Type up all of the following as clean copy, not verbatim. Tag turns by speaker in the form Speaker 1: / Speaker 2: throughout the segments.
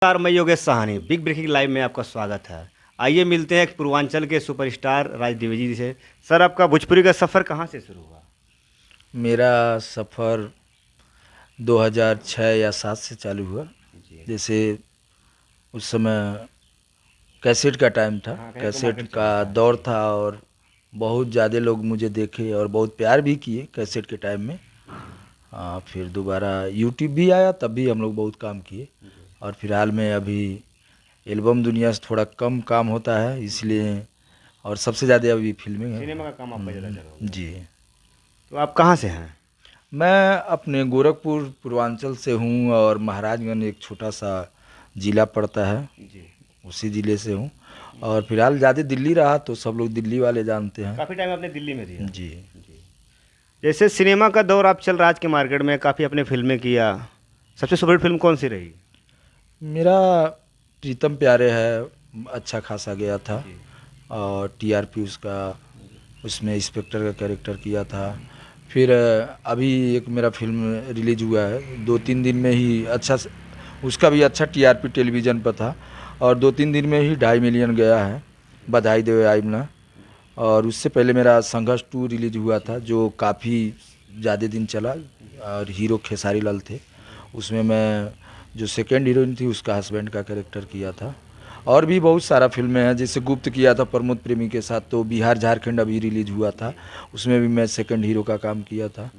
Speaker 1: नमस्कार, मैं Yogesh Sahni big breaking live में आपका स्वागत है। आइए मिलते हैं एक पूर्वांचल के सुपरस्टार राज द्विवेदी जी से। सर, आपका भोजपुरी का सफ़र कहाँ से शुरू हुआ?
Speaker 2: मेरा सफ़र 2006 या 7 से चालू हुआ।
Speaker 1: जी।
Speaker 2: जैसे उस समय कैसेट का टाइम था,
Speaker 1: हाँ, कैसेट का
Speaker 2: कैसेट
Speaker 1: मार्केट
Speaker 2: का
Speaker 1: चला था।
Speaker 2: दौर
Speaker 1: जी।
Speaker 2: था और बहुत ज़्यादा लोग मुझे देखे और बहुत प्यार भी किए कैसेट के टाइम में। हाँ, फिर दोबारा यूट्यूब भी आया, तब भी हम लोग बहुत काम किए।
Speaker 1: जी।
Speaker 2: और फिलहाल में अभी एल्बम दुनिया से थोड़ा कम काम होता है,
Speaker 1: जी।
Speaker 2: इसलिए और सबसे ज़्यादा अभी फिल्में हैं।
Speaker 1: सिनेमा का काम आपका ज़्यादा चल हो गया।
Speaker 2: जी।
Speaker 1: तो आप कहाँ से हैं?
Speaker 2: मैं अपने गोरखपुर पूर्वांचल से हूँ और महाराजगंज एक छोटा सा ज़िला पड़ता है,
Speaker 1: जी।
Speaker 2: उसी ज़िले से हूँ। और फिलहाल ज़्यादा दिल्ली रहा तो सब लोग दिल्ली वाले जानते हैं।
Speaker 1: काफ़ी टाइम आपने दिल्ली में दिया।
Speaker 2: जी।
Speaker 1: जी। जैसे सिनेमा का दौर आप चल रहा है आज के मार्केट में, काफ़ी आपने फिल्में किया। सबसे सुपरहिट फिल्म कौन सी रही?
Speaker 2: मेरा प्रीतम प्यारे है, अच्छा खासा गया था।
Speaker 1: जी।
Speaker 2: और टीआरपी उसका, उसमें इंस्पेक्टर का कैरेक्टर किया था। फिर अभी एक मेरा फिल्म रिलीज हुआ है 2-3 दिन में ही, उसका भी अच्छा टीआरपी टेलीविज़न पर था और 2-3 दिन में ही 2.5 मिलियन गया है, बधाई देवे आइमना। और उससे पहले मेरा संघर्ष 2 रिलीज हुआ था जो काफ़ी ज़्यादा दिन चला और हीरो खेसारी लाल थे। उसमें मैं जो सेकेंड हीरोइन थी उसका हस्बैंड का कैरेक्टर किया था। और भी बहुत सारा फिल्में हैं, जैसे गुप्त किया था प्रमोद प्रेमी के साथ, तो बिहार झारखंड अभी रिलीज हुआ था, उसमें भी मैं सेकंड हीरो का काम किया था।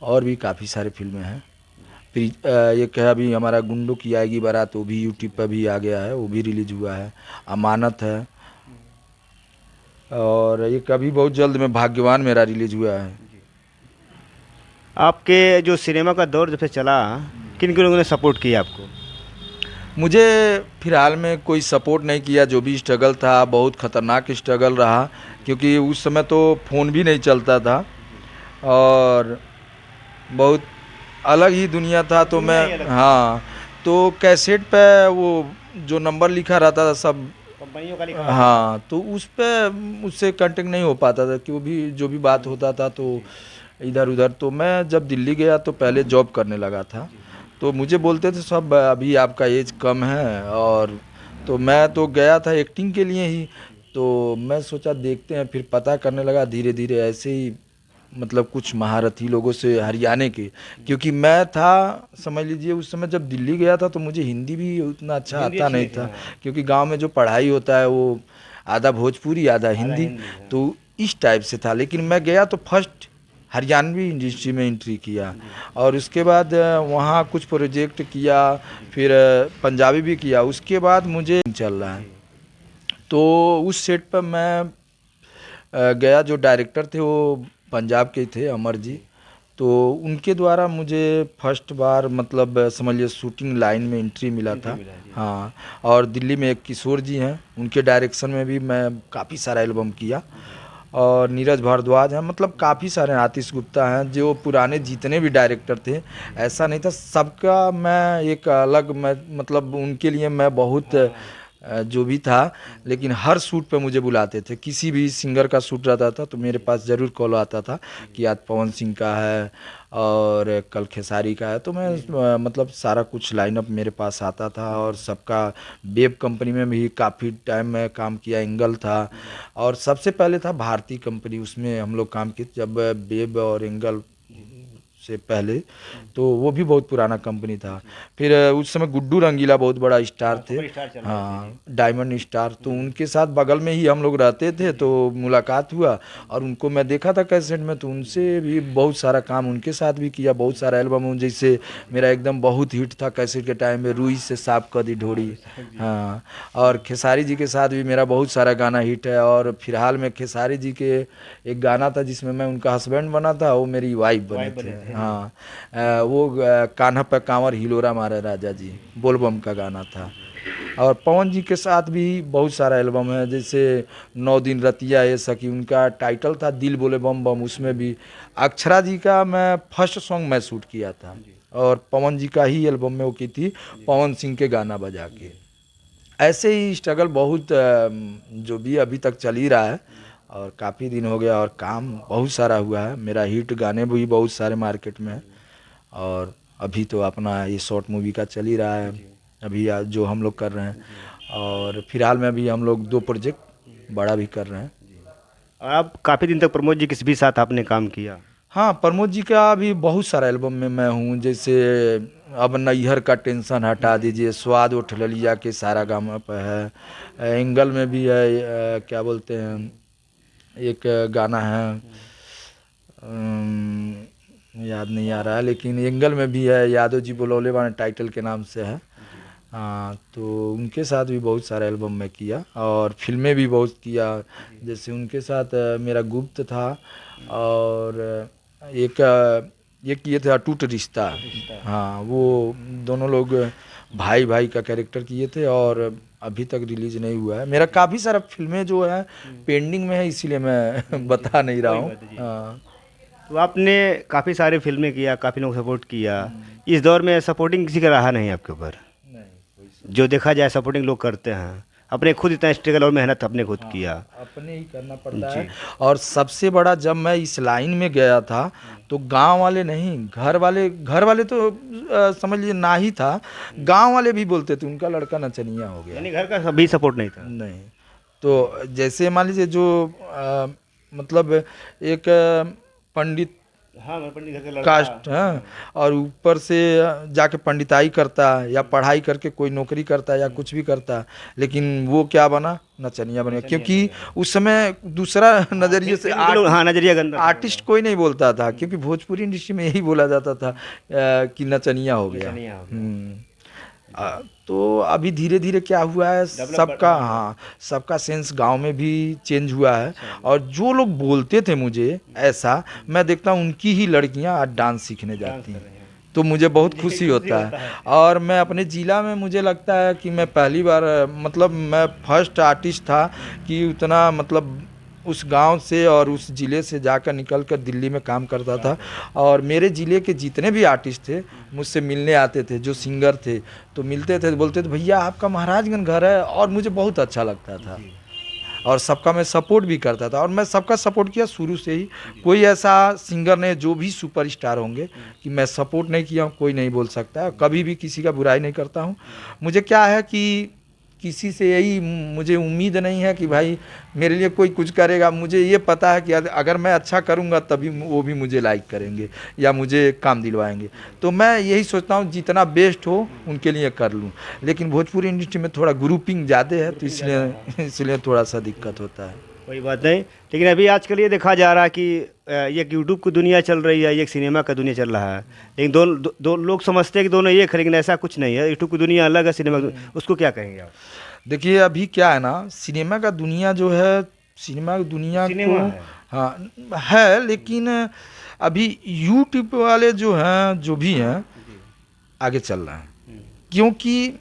Speaker 2: और भी काफ़ी सारे फिल्में हैं। एक है अभी हमारा गुंडों की आएगी बारात, वो भी यूट्यूब पर भी आ गया है, वो भी रिलीज हुआ है। अमानत है। और एक अभी बहुत जल्द में भाग्यवान मेरा रिलीज हुआ है।
Speaker 1: जी। आपके जो सिनेमा का दौर जब से चला, किन किन लोगों ने सपोर्ट किया आपको?
Speaker 2: मुझे फिलहाल में कोई सपोर्ट नहीं किया, जो भी स्ट्रगल था बहुत ख़तरनाक स्ट्रगल रहा, क्योंकि उस समय तो फ़ोन भी नहीं चलता था
Speaker 1: जी।
Speaker 2: और बहुत अलग ही दुनिया था। तो
Speaker 1: दुनिया
Speaker 2: मैं,
Speaker 1: ही अलग थी।
Speaker 2: हाँ, तो कैसेट पे वो जो नंबर लिखा रहता था सब,
Speaker 1: कंपनियों का लिखा रहता था।
Speaker 2: हाँ, तो उस पे उससे कांटेक्ट नहीं हो पाता था, कि भी जो भी बात होता था तो
Speaker 1: जी।
Speaker 2: इधर उधर। तो मैं जब दिल्ली गया तो पहले जॉब करने लगा था,
Speaker 1: जी।
Speaker 2: तो मुझे बोलते थे सब अभी आपका एज कम है। और तो मैं तो गया था एक्टिंग के लिए ही,
Speaker 1: जी।
Speaker 2: तो मैं सोचा देखते हैं, फिर पता करने लगा धीरे धीरे ऐसे ही, मतलब कुछ महारथी लोगों से हरियाणा के,
Speaker 1: जी।
Speaker 2: क्योंकि मैं था, समझ लीजिए उस समय जब दिल्ली गया था तो मुझे हिंदी भी उतना अच्छा
Speaker 1: हिंदी
Speaker 2: आता
Speaker 1: अच्छी
Speaker 2: नहीं
Speaker 1: नहीं थी,
Speaker 2: था,
Speaker 1: हाँ।
Speaker 2: क्योंकि गांव में जो पढ़ाई होता है वो आधा भोजपुरी आधा
Speaker 1: आधा
Speaker 2: हिंदी,
Speaker 1: हिंदी, हाँ।
Speaker 2: तो इस टाइप से था। लेकिन मैं गया तो फर्स्ट हरियाणवी इंडस्ट्री में एंट्री किया
Speaker 1: जी।
Speaker 2: और उसके बाद वहाँ कुछ प्रोजेक्ट किया,
Speaker 1: जी।
Speaker 2: फिर पंजाबी भी किया। उसके बाद मुझे चल रहा है,
Speaker 1: जी।
Speaker 2: तो उस सेट पर मैं गया। जो डायरेक्टर थे वो पंजाब के ही थे, अमर जी।
Speaker 1: जी।
Speaker 2: तो उनके द्वारा मुझे फर्स्ट बार, मतलब समझिए शूटिंग लाइन में एंट्री मिला
Speaker 1: एंट्री
Speaker 2: था।
Speaker 1: मिला, जी।
Speaker 2: हाँ, और दिल्ली में एक किशोर जी हैं, उनके डायरेक्शन में भी मैं काफ़ी सारा एल्बम किया।
Speaker 1: जी।
Speaker 2: और नीरज भारद्वाज हैं, मतलब काफ़ी सारे, आतिश गुप्ता हैं, जो पुराने जितने भी डायरेक्टर थे,
Speaker 1: जी।
Speaker 2: ऐसा नहीं था, सबका मैं एक अलग, मैं मतलब उनके लिए मैं बहुत
Speaker 1: हाँ।
Speaker 2: जो भी था। लेकिन हर शूट पे मुझे बुलाते थे, किसी भी सिंगर का शूट रहता था तो मेरे
Speaker 1: जी।
Speaker 2: पास ज़रूर कॉल आता था
Speaker 1: जी।
Speaker 2: कि आज पवन सिंह का है और कल खेसारी का है। तो मैं मतलब सारा कुछ लाइनअप मेरे पास आता था। और सबका वेब कंपनी में भी काफ़ी टाइम में काम किया, एंगल था।
Speaker 1: जी।
Speaker 2: और सबसे पहले था भारती कंपनी, उसमें हम लोग काम किए जब वेब और एंगल
Speaker 1: जी।
Speaker 2: से पहले, तो वो भी बहुत पुराना कंपनी था।
Speaker 1: जी।
Speaker 2: फिर उस समय गुड्डू रंगीला बहुत बड़ा स्टार
Speaker 1: हाँ,
Speaker 2: थे,
Speaker 1: सुपर स्टार चल रहे थे। जी।
Speaker 2: हाँ, डायमंड स्टार, तो
Speaker 1: जी।
Speaker 2: उनके साथ बगल में ही हम लोग रहते थे,
Speaker 1: जी।
Speaker 2: तो मुलाकात हुआ। और
Speaker 1: जी।
Speaker 2: उनको मैं देखा था कैसेट में, तो
Speaker 1: जी।
Speaker 2: उनसे भी बहुत सारा काम उनके साथ भी किया, बहुत सारा एल्बम। जैसे मेरा एकदम बहुत हिट था कैसेट के टाइम में, रुई से साफ कर दी
Speaker 1: हाँ,
Speaker 2: ढोड़ी।
Speaker 1: जी।
Speaker 2: हाँ, और खेसारी जी के साथ भी मेरा बहुत सारा गाना हिट है। और फिलहाल में खेसारी जी के एक गाना था जिसमें मैं उनका हस्बैंड बना था, वो मेरी वाइफ बने
Speaker 1: वाइफ
Speaker 2: थे।
Speaker 1: बने थे। जी।
Speaker 2: हाँ, वो कान्हा पे कांवर हिलोरा मारे राजा जी, बोलबम का गाना था।
Speaker 1: जी।
Speaker 2: और पवन जी के साथ भी बहुत सारा एल्बम है, जैसे 9 दिन रतिया ये सखी, उनका टाइटल था दिल बोले बम बम, उसमें
Speaker 1: जी।
Speaker 2: भी अक्षरा जी का मैं फर्स्ट सॉन्ग मैं शूट किया था।
Speaker 1: जी।
Speaker 2: और पवन जी का ही एल्बम में वो की थी,
Speaker 1: जी।
Speaker 2: पवन सिंह के गाना बजा के।
Speaker 1: जी।
Speaker 2: ऐसे ही स्ट्रगल बहुत जो भी अभी तक चल ही रहा है।
Speaker 1: जी।
Speaker 2: और काफ़ी दिन हो गया और काम बहुत सारा हुआ है, मेरा हिट गाने भी बहुत सारे मार्केट में हैं।
Speaker 1: जी।
Speaker 2: और अभी तो अपना ये शॉर्ट मूवी का चल ही रहा है,
Speaker 1: जी।
Speaker 2: अभी जो हम लोग कर रहे हैं, और फिलहाल में अभी हम लोग 2 प्रोजेक्ट बड़ा भी कर रहे हैं।
Speaker 1: और आप काफ़ी दिन तक प्रमोद जी किस भी साथ आपने काम किया?
Speaker 2: हाँ, प्रमोद जी का भी बहुत सारा एल्बम में मैं हूँ, जैसे अब नैहर का टेंशन हटा दीजिए, स्वाद उठ लिया के सारा गामा पे है, एंगल में भी है, क्या बोलते हैं, एक गाना है, याद नहीं आ रहा है, लेकिन एंगल में भी है, यादव जी बोलौले वाले टाइटल के नाम से है। हाँ, तो उनके साथ भी बहुत सारा एल्बम में किया, और फिल्में भी बहुत किया, जैसे उनके साथ मेरा गुप्त था, और एक किए थे अटूट रिश्ता। हाँ, वो दोनों लोग भाई भाई का कैरेक्टर किए थे, और अभी तक रिलीज नहीं हुआ है। मेरा काफ़ी सारा फिल्में जो है पेंडिंग में है, इसीलिए मैं बता नहीं रहा हूँ। हाँ।
Speaker 1: तो आपने काफ़ी सारी फिल्में किया, काफ़ी लोग सपोर्ट किया, इस दौर में सपोर्टिंग किसी का रहा नहीं आपके ऊपर? जो देखा जाए सपोर्टिंग लोग करते हैं, अपने खुद इतना स्ट्रगल और मेहनत अपने खुद किया।
Speaker 2: अपने ही करना पड़ता है। और सबसे बड़ा, जब मैं इस लाइन में गया था तो गांव वाले नहीं, घर वाले तो समझ लीजिए ना ही था, गांव वाले भी बोलते थे उनका लड़का नचनिया हो गया।
Speaker 1: यानी घर का सभी सपोर्ट नहीं था?
Speaker 2: नहीं, तो जैसे मान लीजिए जो मतलब एक पंडित
Speaker 1: हाँ, मैं पंडित घर का लड़का।
Speaker 2: कास्ट है, और ऊपर से जाके पंडिताई करता है, या पढ़ाई करके कोई नौकरी करता है, या कुछ भी करता है, लेकिन वो क्या बना, नचनिया बन गया। क्योंकि उस समय दूसरा नज़रिए से
Speaker 1: हाँ, नजरिया गंदा था।
Speaker 2: आर्टिस्ट कोई नहीं बोलता था, क्योंकि भोजपुरी इंडस्ट्री में यही बोला जाता था कि नचनिया हो गया।
Speaker 1: नचनिया हो गया।
Speaker 2: तो अभी धीरे धीरे क्या हुआ है, सबका, हाँ, सबका सेंस गांव में भी चेंज हुआ है, और जो लोग बोलते थे मुझे ऐसा, मैं देखता हूँ उनकी ही लड़कियां आज डांस सीखने जाती हैं, तो मुझे बहुत खुशी होता है। और मैं अपने ज़िला में, मुझे लगता है कि मैं पहली बार, मतलब मैं फर्स्ट आर्टिस्ट था कि उतना, मतलब उस गांव से और उस ज़िले से जाकर निकल कर दिल्ली में काम करता था, और मेरे ज़िले के जितने भी आर्टिस्ट थे मुझसे मिलने आते थे, जो सिंगर थे, तो मिलते थे, बोलते थे भैया आपका महाराजगंज घर है, और मुझे बहुत अच्छा लगता था, और सबका मैं सपोर्ट भी करता था, और मैं सबका सपोर्ट किया शुरू से ही। कोई ऐसा सिंगर नहीं, जो भी सुपरस्टार होंगे, कि मैं सपोर्ट नहीं किया हूँ, कोई नहीं बोल सकता है, कभी भी किसी का बुराई नहीं करता हूँ। मुझे क्या है कि किसी से यही मुझे उम्मीद नहीं है कि भाई मेरे लिए कोई कुछ करेगा। मुझे ये पता है कि अगर मैं अच्छा करूँगा तभी वो भी मुझे लाइक करेंगे या मुझे काम दिलवाएंगे। तो मैं यही सोचता हूँ जितना बेस्ट हो उनके लिए कर लूँ, लेकिन भोजपुरी इंडस्ट्री में थोड़ा ग्रुपिंग ज़्यादा है, तो इसलिए थोड़ा सा दिक्कत होता है।
Speaker 1: कोई बात नहीं, लेकिन अभी आजकल ये देखा जा रहा है कि एक यूट्यूब की दुनिया चल रही है, एक सिनेमा का दुनिया चल रहा है, लेकिन दो लोग समझते हैं कि दोनों एक है, लेकिन ऐसा कुछ नहीं है। यूट्यूब की दुनिया अलग है, सिनेमा की उसको क्या कहेंगे आप?
Speaker 2: देखिए अभी क्या है ना, सिनेमा का दुनिया जो है, सिनेमा की दुनिया
Speaker 1: सिनेमा
Speaker 2: को,
Speaker 1: है।
Speaker 2: हाँ है, लेकिन अभी यूट्यूब वाले जो हैं, जो भी हैं, आगे चल रहे हैं, क्योंकि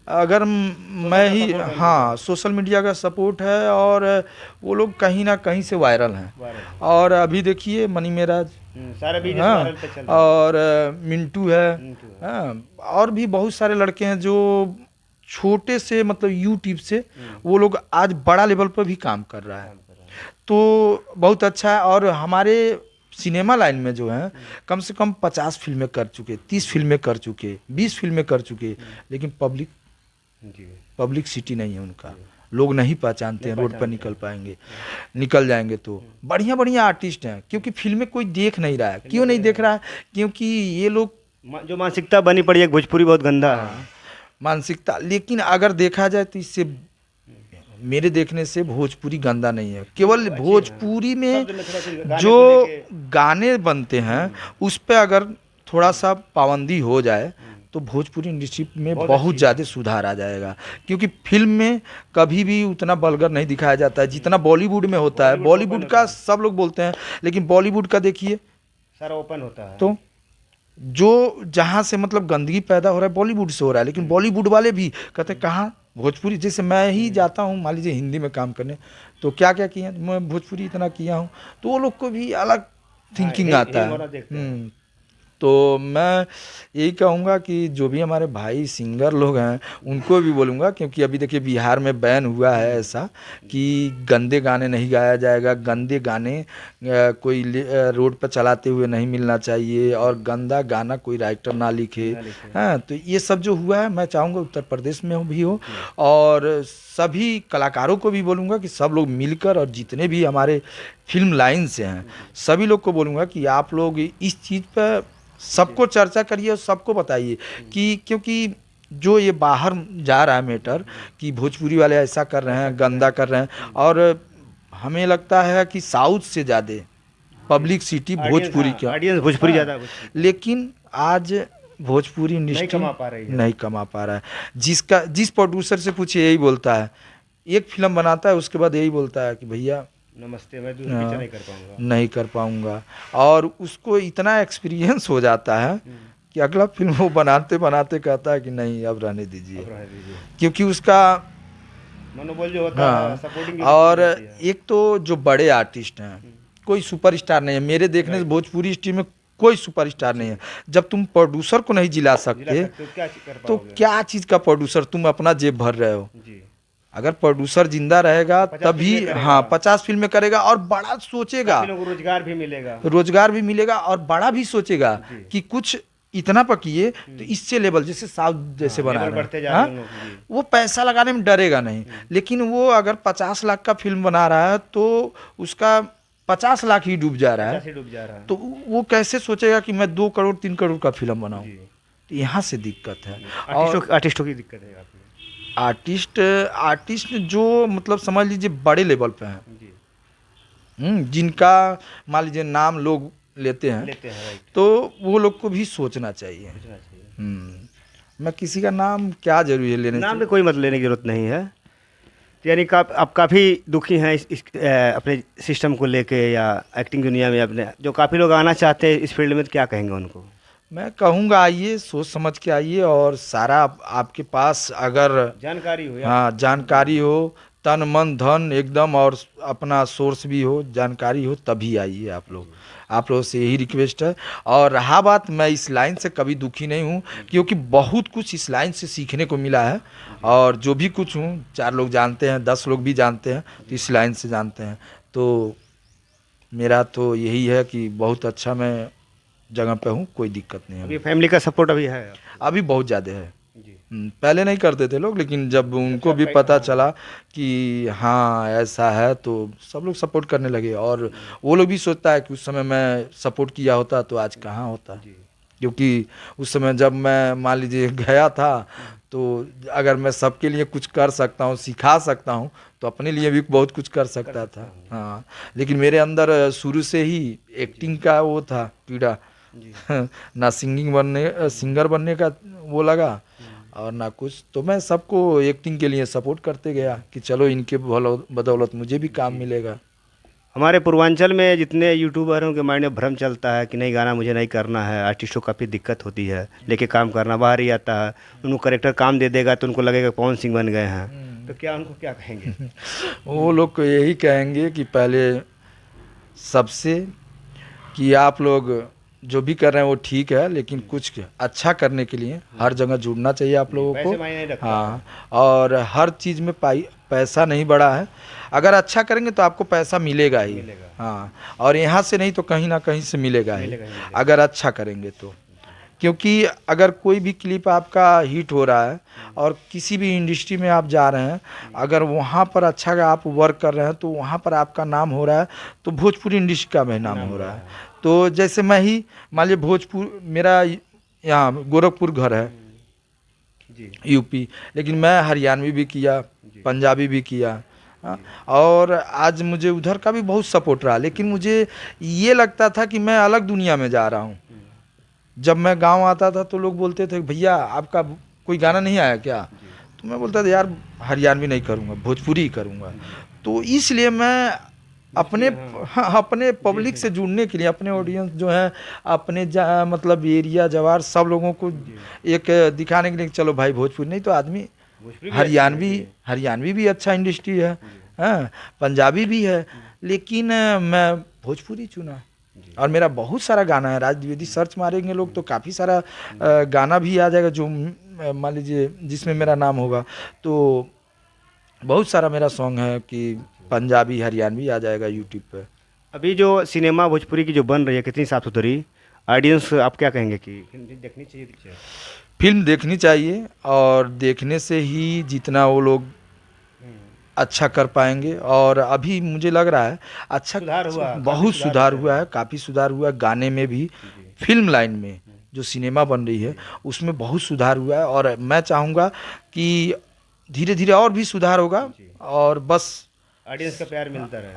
Speaker 2: अगर मैं ही, हाँ, सोशल मीडिया का सपोर्ट है, और वो लोग कहीं ना कहीं से वायरल हैं। और अभी देखिए मनी मेराज,
Speaker 1: सारा बिजनेस
Speaker 2: हाँ,
Speaker 1: वायरल पे चल रहा है।
Speaker 2: और मिंटू है,
Speaker 1: मिंटू है।
Speaker 2: हाँ, और भी बहुत सारे लड़के हैं जो छोटे से, मतलब यूट्यूब से वो लोग आज बड़ा लेवल पर भी काम कर रहा है, तो बहुत अच्छा है। और हमारे सिनेमा लाइन में जो हैं, कम से कम 50 फिल्में कर चुके, 30 फिल्में कर चुके, 20 फिल्में कर चुके, लेकिन पब्लिक सिटी नहीं है उनका, लोग नहीं पहचानते हैं, रोड पर निकल जाएंगे तो बढ़िया बढ़िया आर्टिस्ट हैं, क्योंकि फिल्में कोई देख नहीं रहा है। क्यों नहीं देख रहा है? क्योंकि ये लोग,
Speaker 1: जो मानसिकता बनी पड़ी है कि भोजपुरी बहुत गंदा है,
Speaker 2: मानसिकता, लेकिन अगर देखा जाए तो इससे, मेरे देखने से भोजपुरी गंदा नहीं है। केवल भोजपुरी में जो गाने बनते हैं उस पे अगर थोड़ा सा पाबंदी हो जाए तो भोजपुरी इंडस्ट्री में बहुत ज़्यादा सुधार आ जाएगा। क्योंकि फिल्म में कभी भी उतना वल्गर नहीं दिखाया जाता है जितना बॉलीवुड में होता है। बॉलीवुड का सब लोग बोलते हैं, लेकिन बॉलीवुड का देखिए
Speaker 1: सारा ओपन होता है,
Speaker 2: तो जो जहाँ से मतलब गंदगी पैदा हो रहा है बॉलीवुड से हो रहा है, लेकिन बॉलीवुड वाले भी कहते हैं कहाँ भोजपुरी। जैसे मैं ही जाता हूँ मान लीजिए हिंदी में काम करने, तो क्या क्या किया मैं भोजपुरी इतना किया हूँ, तो वो लोग को भी अलग थिंकिंग आता है। तो मैं यही कहूँगा कि जो भी हमारे भाई सिंगर लोग हैं उनको भी बोलूँगा, क्योंकि अभी देखिए बिहार में बैन हुआ है ऐसा कि गंदे गाने नहीं गाया जाएगा, गंदे गाने कोई रोड पर चलाते हुए नहीं मिलना चाहिए, और गंदा गाना कोई राइटर ना लिखे। हाँ, तो ये सब जो हुआ है मैं चाहूँगा उत्तर प्रदेश में भी हो, और सभी कलाकारों को भी बोलूँगा कि सब लोग मिलकर, और जितने भी हमारे फिल्म लाइन से हैं सभी लोग को बोलूँगा कि आप लोग इस चीज़ पर सबको चर्चा करिए और सबको बताइए कि, क्योंकि जो ये बाहर जा रहा है मैटर कि भोजपुरी वाले ऐसा कर रहे हैं, गंदा कर रहे हैं, और हमें लगता है कि साउथ से ज़्यादा पब्लिक सिटी भोजपुरी का
Speaker 1: ऑडियंस भोजपुरी
Speaker 2: हाँ,
Speaker 1: ज़्यादा,
Speaker 2: लेकिन आज भोजपुरी इंडस्ट्री नहीं कमा पा रहा है। जिस प्रोड्यूसर से पूछिए यही बोलता है, एक फिल्म बनाता है उसके बाद यही बोलता है कि भैया
Speaker 1: नमस्ते, मैं दूसरी पिक्चर नहीं कर पाऊंगा,
Speaker 2: नहीं कर पाऊंगा। और उसको इतना एक्सपीरियंस हो जाता है कि अगला फिल्म वो बनाते बनाते कहता है कि नहीं अब रहने दीजिए, क्योंकि उसका
Speaker 1: मनोबल जो होता है,
Speaker 2: हाँ।
Speaker 1: सपोर्टिंग।
Speaker 2: और एक तो जो बड़े आर्टिस्ट हैं, कोई सुपरस्टार नहीं है मेरे देखने से, भोजपुरी इंडस्ट्री में कोई सुपरस्टार नहीं है। जब तुम प्रोड्यूसर को नहीं जिला सकते तो क्या चीज़ का प्रोड्यूसर, तुम अपना जेब भर रहे हो। अगर प्रोड्यूसर जिंदा रहेगा तभी, हाँ 50 फिल्में करेगा और बड़ा सोचेगा,
Speaker 1: रोजगार भी मिलेगा,
Speaker 2: और बड़ा भी सोचेगा कि कुछ इतना पकिए तो इससे लेवल, जैसे साउथ जैसे बना रहे हैं, वो पैसा लगाने में डरेगा नहीं। लेकिन वो अगर 50 लाख का फिल्म बना रहा है तो उसका 50 लाख ही डूब जा रहा है, तो वो कैसे सोचेगा कि मैं 2 करोड़ 3 करोड़ का फिल्म बनाऊं। तो यहाँ से दिक्कत है। और
Speaker 1: आर्टिस्टों की दिक्कत है।
Speaker 2: आर्टिस्ट जो मतलब समझ लीजिए बड़े लेवल पे हैं, जिनका मान लीजिए नाम लोग लेते हैं तो वो लोग को भी सोचना चाहिए। मैं किसी का नाम क्या जरूरी है लेने,
Speaker 1: नाम में कोई मतलब लेने की जरूरत नहीं है। यानी आप काफ़ी दुखी हैं इस अपने सिस्टम को लेके, या एक्टिंग दुनिया में अपने जो काफ़ी लोग आना चाहते हैं इस फील्ड में, तो क्या कहेंगे उनको?
Speaker 2: मैं कहूँगा आइए, सोच समझ के आइए, और सारा आपके पास अगर
Speaker 1: जानकारी हो,
Speaker 2: हाँ जानकारी हो, तन मन धन एकदम, और अपना सोर्स भी हो, जानकारी हो, तभी आइए आप लोग से यही रिक्वेस्ट है। और रहा बात, मैं इस लाइन से कभी दुखी नहीं हूँ, क्योंकि बहुत कुछ इस लाइन से सीखने को मिला है, और जो भी कुछ हूँ 4 लोग जानते हैं, 10 लोग भी जानते हैं, तो इस लाइन से जानते हैं। तो मेरा तो यही है कि बहुत अच्छा मैं जगह पे हूँ, कोई दिक्कत नहीं है।
Speaker 1: अभी फैमिली का सपोर्ट अभी है?
Speaker 2: अभी बहुत ज़्यादा है। पहले नहीं करते थे लोग, लेकिन जब उनको भी पता चला कि हाँ ऐसा है तो सब लोग सपोर्ट करने लगे। और वो लोग भी सोचता है कि उस समय मैं सपोर्ट किया होता तो आज कहाँ होता, क्योंकि उस समय जब मैं मान लीजिए गया था तो अगर मैं सबके लिए कुछ कर सकता हूँ, सिखा सकता हूँ, तो अपने लिए भी बहुत कुछ कर सकता था। हाँ, लेकिन मेरे अंदर शुरू से ही एक्टिंग का वो था कीड़ा, ना सिंगर बनने का वो लगा और ना कुछ। तो मैं सबको एक्टिंग के लिए सपोर्ट करते गया कि चलो इनके बदौलत मुझे भी काम मिलेगा।
Speaker 1: हमारे पूर्वांचल में जितने यूट्यूबरों के माइंड में भ्रम चलता है कि नहीं गाना मुझे नहीं करना है, आर्टिस्टों को काफ़ी दिक्कत होती है लेके काम करना, बाहर ही आता है, उनको करेक्टर काम दे देगा तो उनको लगेगा पवन सिंह बन गए हैं। तो क्या उनको क्या कहेंगे?
Speaker 2: वो लोग को यही कहेंगे कि पहले सबसे कि आप लोग जो भी कर रहे हैं वो ठीक है, लेकिन कुछ अच्छा करने के लिए हर जगह जुड़ना चाहिए आप लोगों को। हाँ, और हर चीज़ में पैसा नहीं बढ़ा है, अगर अच्छा करेंगे तो आपको पैसा मिलेगा ही। हाँ, और यहाँ से नहीं तो कहीं ना कहीं से मिलेगा ही अगर अच्छा करेंगे तो। क्योंकि अगर कोई भी क्लिप आपका हिट हो रहा है और किसी भी इंडस्ट्री में आप जा रहे हैं, अगर वहाँ पर अच्छा आप वर्क कर रहे हैं तो वहाँ पर आपका नाम हो रहा है, तो भोजपुरी इंडस्ट्री का भी नाम हो रहा है। तो जैसे मैं ही मान लीजिए भोजपुर, मेरा यहाँ गोरखपुर घर है यूपी, लेकिन मैं हरियाणवी भी किया, पंजाबी भी किया। और आज मुझे उधर का भी बहुत सपोर्ट रहा, लेकिन मुझे ये लगता था कि मैं अलग दुनिया में जा रहा हूँ। जब मैं गांव आता था तो लोग बोलते थे भैया आपका कोई गाना नहीं आया क्या? तो मैं बोलता था यार हरियाणवी नहीं करूँगा, भोजपुरी ही करूँगा। तो इसलिए मैं अपने पब्लिक से जुड़ने के लिए, अपने ऑडियंस जो है, अपने मतलब एरिया जवार सब लोगों को एक दिखाने के लिए चलो भाई भोजपुरी नहीं तो आदमी हरियाणवी भी अच्छा इंडस्ट्री है, हाँ पंजाबी भी है, लेकिन मैं भोजपुरी चुना। और मेरा बहुत सारा गाना है राज द्विवेदी, सर्च मारेंगे लोग तो काफ़ी सारा गाना भी आ जाएगा जो मान लीजिए जिसमें मेरा नाम होगा। तो बहुत सारा मेरा सॉन्ग है कि पंजाबी हरियाणवी आ जाएगा यूट्यूब पे।
Speaker 1: अभी जो सिनेमा भोजपुरी की जो बन रही है कितनी साफ सुथरी, ऑडियंस आप क्या कहेंगे कि फिल्म देखनी चाहिए पिक्चर?
Speaker 2: फिल्म देखनी चाहिए और देखने से ही जितना वो लोग अच्छा कर पाएंगे। और अभी मुझे लग रहा है अच्छा
Speaker 1: सुधार हुआ, काफी
Speaker 2: बहुत
Speaker 1: सुधार
Speaker 2: सुधार
Speaker 1: हुआ है।
Speaker 2: हुआ है, काफ़ी सुधार हुआ है गाने में भी, फिल्म लाइन में जो सिनेमा बन रही है उसमें बहुत सुधार हुआ है। और मैं चाहूँगा कि धीरे धीरे और भी सुधार होगा। और बस
Speaker 1: ऑडियंस का प्यार मिलता रहे।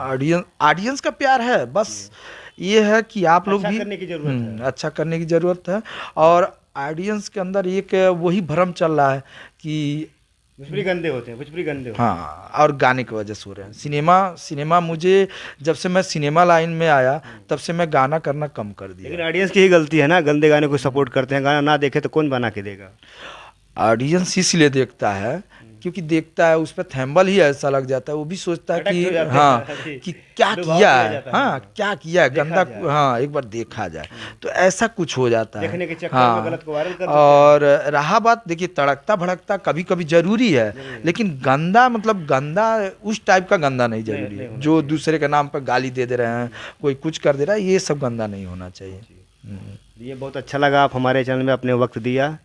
Speaker 2: ऑडियंस का प्यार है, बस ये है कि आप लोग
Speaker 1: अच्छा
Speaker 2: भी
Speaker 1: करने की जरूरत है।
Speaker 2: अच्छा करने की ज़रूरत है। और ऑडियंस के अंदर एक वही भ्रम चल रहा है कि
Speaker 1: भोजपुरी गंदे होते हैं, भोजपुरी गंदे होते
Speaker 2: हाँ, और गाने की वजह से हो रहे हैं। सिनेमा मुझे जब से मैं सिनेमा लाइन में आया तब से मैं गाना करना कम कर
Speaker 1: हैं।
Speaker 2: दिया।
Speaker 1: लेकिन ऑडियंस की ही गलती है ना, गंदे गाने को सपोर्ट करते हैं, गाना ना देखे तो कौन बना के देगा?
Speaker 2: ऑडियंस इसलिए देखता है क्योंकि देखता है उस पर थैम्बल ही ऐसा लग जाता है, वो भी सोचता है
Speaker 1: अटैच हो
Speaker 2: कि
Speaker 1: जाता है।
Speaker 2: हाँ
Speaker 1: जी।
Speaker 2: कि क्या
Speaker 1: लुभाव
Speaker 2: किया
Speaker 1: किया
Speaker 2: है,
Speaker 1: जाता है।
Speaker 2: हाँ क्या किया है,
Speaker 1: देखा
Speaker 2: गंदा
Speaker 1: जाए।
Speaker 2: हाँ एक बार देखा जाए, तो ऐसा कुछ हो जाता है।
Speaker 1: देखने के चक्कर
Speaker 2: हाँ,
Speaker 1: में गलत को वायरल कर देते हैं।
Speaker 2: और रहा बात देखिए तड़कता भड़कता कभी कभी जरूरी है, लेकिन गंदा मतलब गंदा उस टाइप का गंदा नहीं जरूरी है जो दूसरे के नाम पर गाली दे दे रहे हैं, कोई कुछ कर दे रहा है, ये सब गंदा नहीं होना चाहिए।
Speaker 1: ये बहुत अच्छा लगा, आप हमारे चैनल में अपने वक्त दिया।